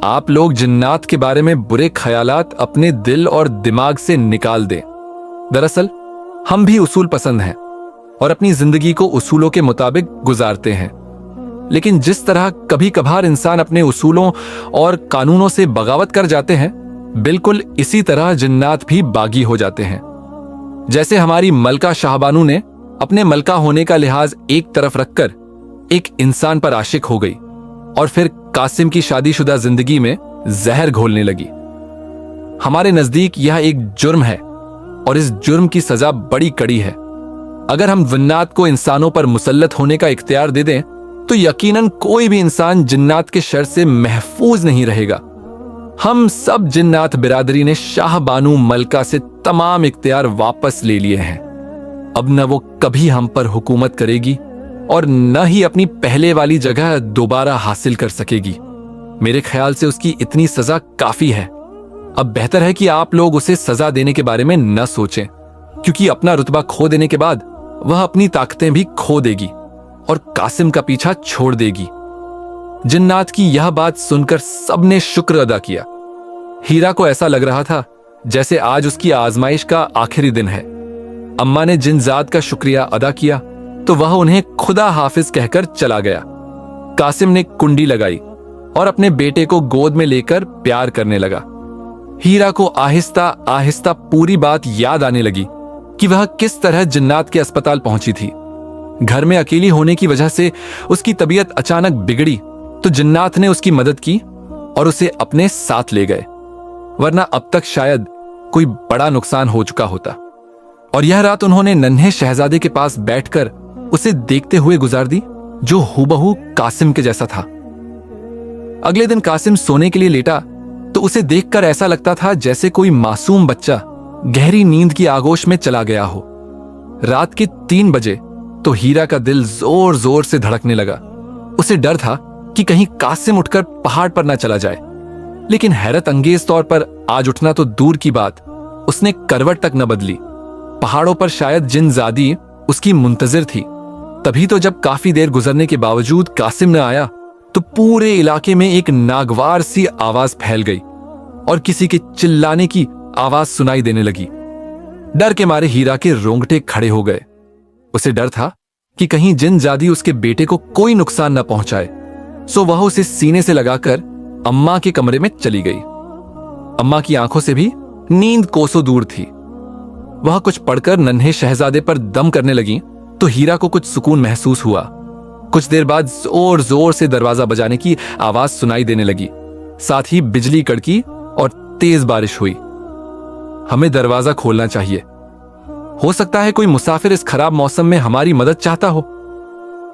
आप लोग जिन्नात के बारे में बुरे ख्यालात अपने दिल और दिमाग से निकाल दें। दरअसल हम भी उसूल पसंद हैं और अपनी जिंदगी को उसूलों के मुताबिक गुजारते हैं, लेकिन जिस तरह कभी कभार इंसान अपने उसूलों और कानूनों से बगावत कर जाते हैं, बिल्कुल इसी तरह जिन्नात भी बागी हो जाते हैं। जैसे हमारी मलका शाहबानू ने अपने मलका होने का लिहाज एक तरफ रखकर एक इंसान पर आशिक हो गई और फिर कासिम की शादीशुदा जिंदगी में जहर घोलने लगी। हमारे नजदीक यह एक जुर्म है और इस जुर्म की सजा बड़ी कड़ी है। अगर हम जिन्नात को इंसानों पर मुसल्लत होने का इख्तियार दे दें तो यकीनन कोई भी इंसान जिन्नात के शर से महफूज नहीं रहेगा। हम सब जिन्नात बिरादरी ने शाहबानू मलका से तमाम इख्तियार वापस ले लिए हैं। अब न वो कभी हम पर हुकूमत करेगी और न ही अपनी पहले वाली जगह दोबारा हासिल कर सकेगी। मेरे ख्याल से उसकी इतनी सजा काफी है। अब बेहतर है कि आप लोग उसे सजा देने के बारे में न सोचें, क्योंकि अपना रुतबा खो देने के बाद वह अपनी ताकतें भी खो देगी और कासिम का पीछा छोड़ देगी। जिन्नात की यह बात सुनकर सबने शुक्र अदा किया। हीरा को ऐसा लग रहा था जैसे आज उसकी आजमाइश का आखिरी दिन है। अम्मा ने जिनजाद का शुक्रिया अदा किया तो वह उन्हें खुदा हाफिज कहकर चला गया। कासिम ने कुंडी लगाई और अपने बेटे को गोद में लेकर प्यार करने लगा। हीरा को आहिस्ता आहिस्ता पूरी बात याद आने लगी कि वह किस तरह जिन्नात के अस्पताल पहुंची थी। घर में अकेली होने की वजह से उसकी तबीयत अचानक बिगड़ी तो जिन्नात ने उसकी मदद की और उसे अपने साथ ले गए, वरना अब तक शायद कोई बड़ा नुकसान हो चुका होता। और यह रात उन्होंने नन्हे शहजादे के पास बैठकर उसे देखते हुए गुजार दी, जो हूबहू कासिम के जैसा था। अगले दिन कासिम सोने के लिए लेटा तो उसे देखकर ऐसा लगता था जैसे कोई मासूम बच्चा गहरी नींद की आगोश में चला गया हो। रात के 3 बजे तो हीरा का दिल जोर जोर से धड़कने लगा। उसे डर था कि कहीं कासिम उठकर पहाड़ पर न चला जाए, लेकिन हैरत अंगेज तौर पर आज उठना तो दूर की बात, उसने करवट तक न बदली। पहाड़ों पर शायद जिनजादी उसकी मुंतजिर थी। तभी तो जब काफी देर गुजरने के बावजूद कासिम न आया तो पूरे इलाके में एक नागवार सी आवाज फैल गई और किसी के चिल्लाने की आवाज सुनाई देने लगी। डर के मारे हीरा के रोंगटे खड़े हो गए। उसे डर था कि कहीं जिनजादी उसके बेटे को कोई नुकसान न पहुंचाए, सो वह उसे सीने से लगाकर अम्मा के कमरे में चली गई। अम्मा की आंखों से भी नींद कोसों दूर थी। वह कुछ पढ़कर नन्हे शहजादे पर दम करने लगी तो हीरा को कुछ सुकून महसूस हुआ। कुछ देर बाद जोर जोर से दरवाजा बजाने की आवाज सुनाई देने लगी, साथ ही बिजली कड़की और तेज बारिश हुई। हमें दरवाजा खोलना चाहिए, हो सकता है कोई मुसाफिर इस खराब मौसम में हमारी मदद चाहता हो।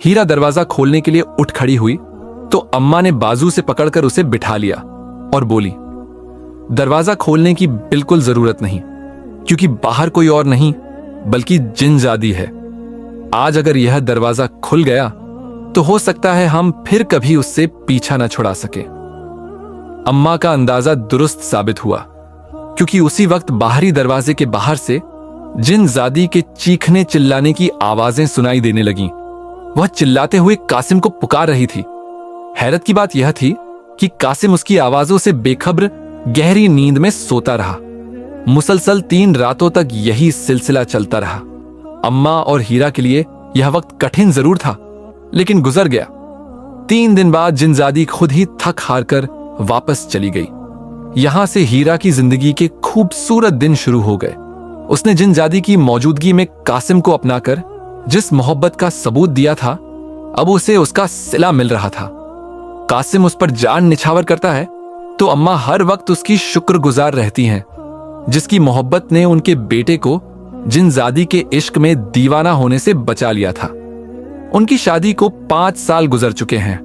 हीरा दरवाजा खोलने के लिए उठ खड़ी हुई तो अम्मा ने बाजू से पकड़कर उसे बिठा लिया और बोली, दरवाजा खोलने की बिल्कुल जरूरत नहीं, क्योंकि बाहर कोई और नहीं बल्कि जिनजादी है। आज अगर यह दरवाजा खुल गया तो हो सकता है हम फिर कभी उससे पीछा न छुड़ा सके। अम्मा का अंदाजा दुरुस्त साबित हुआ, क्योंकि उसी वक्त बाहरी दरवाजे के बाहर से जिनजादी के चीखने चिल्लाने की आवाजें सुनाई देने लगीं। वह चिल्लाते हुए कासिम को पुकार रही थी। हैरत की बात यह थी कि कासिम उसकी आवाजों से बेखबर गहरी नींद में सोता रहा। मुसलसल 3 रातों तक यही सिलसिला चलता रहा। अम्मा और हीरा के लिए यह वक्त कठिन जरूर था, लेकिन गुजर गया। 3 दिन बाद जिनजादी खुद ही थक हार कर वापस चली गई। यहां से हीरा की जिंदगी के खूबसूरत दिन शुरू हो गए। उसने जिनजादी की मौजूदगी में कासिम को अपनाकर जिस मोहब्बत का सबूत दिया था, अब उसे उसका सिला मिल रहा था। कासिम उस पर जान निछावर करता है तो अम्मा हर वक्त उसकी शुक्रगुजार रहती हैं, जिसकी मोहब्बत ने उनके बेटे को जिनजादी के इश्क में दीवाना होने से बचा लिया था। उनकी शादी को 5 साल गुजर चुके हैं।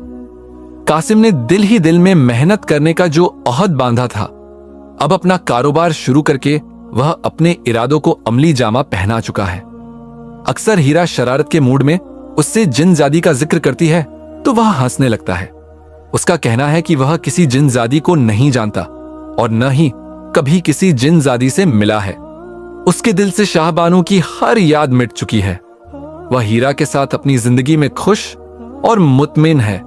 कासिम ने दिल ही दिल में मेहनत करने का जो अहद बांधा था, अब अपना कारोबार शुरू करके वह अपने इरादों को अमली जामा पहना चुका है। अक्सर हीरा शरारत के मूड में उससे जिनजादी का जिक्र करती है तो वह हंसने लगता है। उसका कहना है कि वह किसी जिनजादी को नहीं जानता और न ही कभी किसी जिनजादी से मिला है। उसके दिल से शाहबानू की हर याद मिट चुकी है। वह हीरा के साथ अपनी जिंदगी में खुश और मुतमिन है।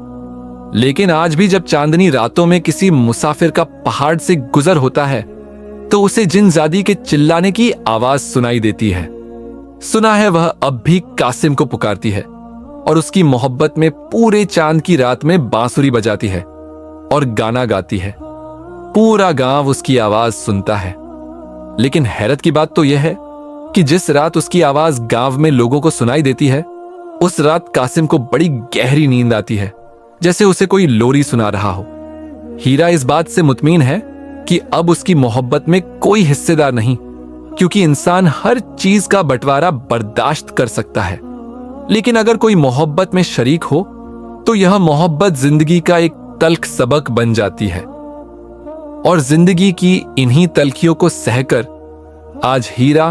लेकिन आज भी जब चांदनी रातों में किसी मुसाफिर का पहाड़ से गुजर होता है तो उसे जिनजादी के चिल्लाने की आवाज सुनाई देती है। सुना है वह अब भी कासिम को पुकारती है और उसकी मोहब्बत में पूरे चांद की रात में बांसुरी बजाती है और गाना गाती है। पूरा गांव उसकी आवाज सुनता है। लेकिन हैरत की बात तो यह है कि जिस रात उसकी आवाज गांव में लोगों को सुनाई देती है, उस रात कासिम को बड़ी गहरी नींद आती है, जैसे उसे कोई लोरी सुना रहा हो। हीरा इस बात से मुतमीन है कि अब उसकी मोहब्बत में कोई हिस्सेदार नहीं, क्योंकि इंसान हर चीज का बंटवारा बर्दाश्त कर सकता है। लेकिन अगर कोई मोहब्बत में शरीक हो तो यह मोहब्बत जिंदगी का एक तल्ख सबक बन जाती है। और जिंदगी की इन्हीं तल्खियों को सहकर आज हीरा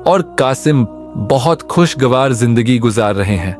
और कासिम बहुत खुशगवार जिंदगी गुजार रहे हैं।